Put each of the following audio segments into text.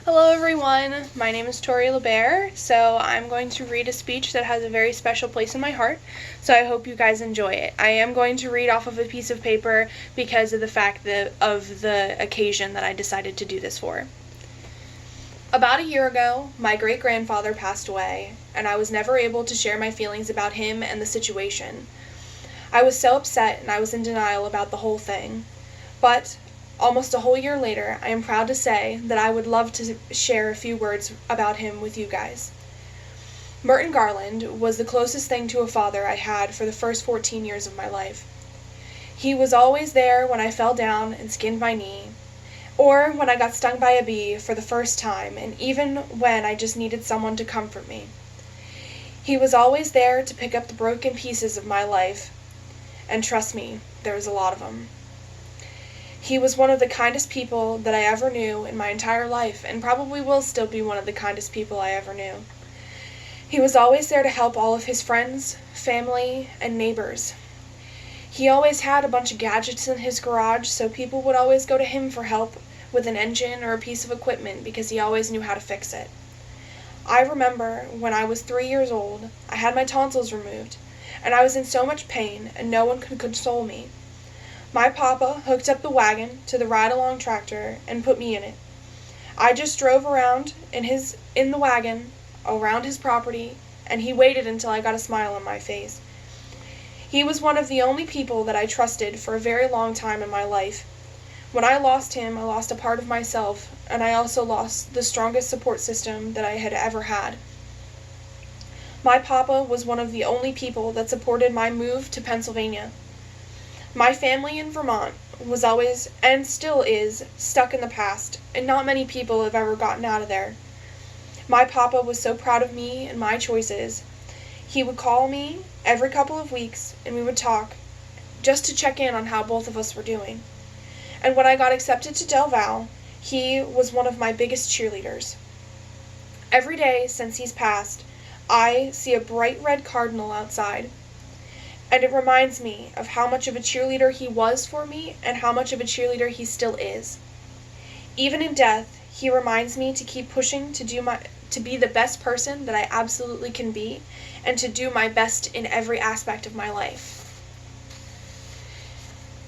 Hello everyone, my name is Tori LeBear, so I'm going to read a speech that has a very special place in my heart, so I hope you guys enjoy it. I am going to read off of a piece of paper because of the fact of the occasion that I decided to do this for. About a year ago, my great-grandfather passed away, and I was never able to share my feelings about him and the situation. I was so upset and I was in denial about the whole thing, but almost a whole year later, I am proud to say that I would love to share a few words about him with you guys. Merton Garland was the closest thing to a father I had for the first 14 years of my life. He was always there when I fell down and skinned my knee, or when I got stung by a bee for the first time, and even when I just needed someone to comfort me. He was always there to pick up the broken pieces of my life, and trust me, there was a lot of them. He was one of the kindest people that I ever knew in my entire life, and probably will still be one of the kindest people I ever knew. He was always there to help all of his friends, family, and neighbors. He always had a bunch of gadgets in his garage, so people would always go to him for help with an engine or a piece of equipment because he always knew how to fix it. I remember when I was 3 years old, I had my tonsils removed, and I was in so much pain, and no one could console me. My papa hooked up the wagon to the ride-along tractor and put me in it. I just drove around in the wagon, around his property, and he waited until I got a smile on my face. He was one of the only people that I trusted for a very long time in my life. When I lost him, I lost a part of myself, and I also lost the strongest support system that I had ever had. My papa was one of the only people that supported my move to Pennsylvania. My family in Vermont was always, and still is, stuck in the past, and not many people have ever gotten out of there. My papa was so proud of me and my choices. He would call me every couple of weeks, and we would talk, just to check in on how both of us were doing. And when I got accepted to Del Val, he was one of my biggest cheerleaders. Every day since he's passed, I see a bright red cardinal outside. And it reminds me of how much of a cheerleader he was for me and how much of a cheerleader he still is. Even in death, he reminds me to keep pushing to be the best person that I absolutely can be and to do my best in every aspect of my life.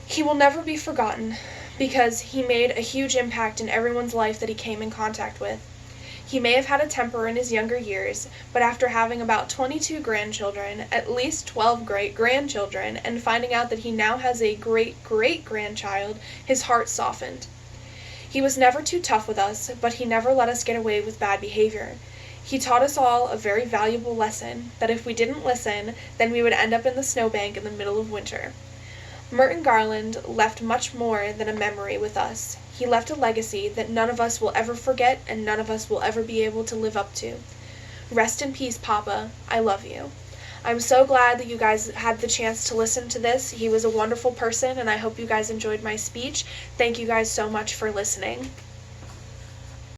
He will never be forgotten because he made a huge impact in everyone's life that he came in contact with. He may have had a temper in his younger years, but after having about 22 grandchildren, at least 12 great-grandchildren, and finding out that he now has a great-great-grandchild, his heart softened. He was never too tough with us, but he never let us get away with bad behavior. He taught us all a very valuable lesson, that if we didn't listen, then we would end up in the snowbank in the middle of winter. Merton Garland left much more than a memory with us. He left a legacy that none of us will ever forget and none of us will ever be able to live up to. Rest in peace, Papa. I love you. I'm so glad that you guys had the chance to listen to this. He was a wonderful person, and I hope you guys enjoyed my speech. Thank you guys so much for listening.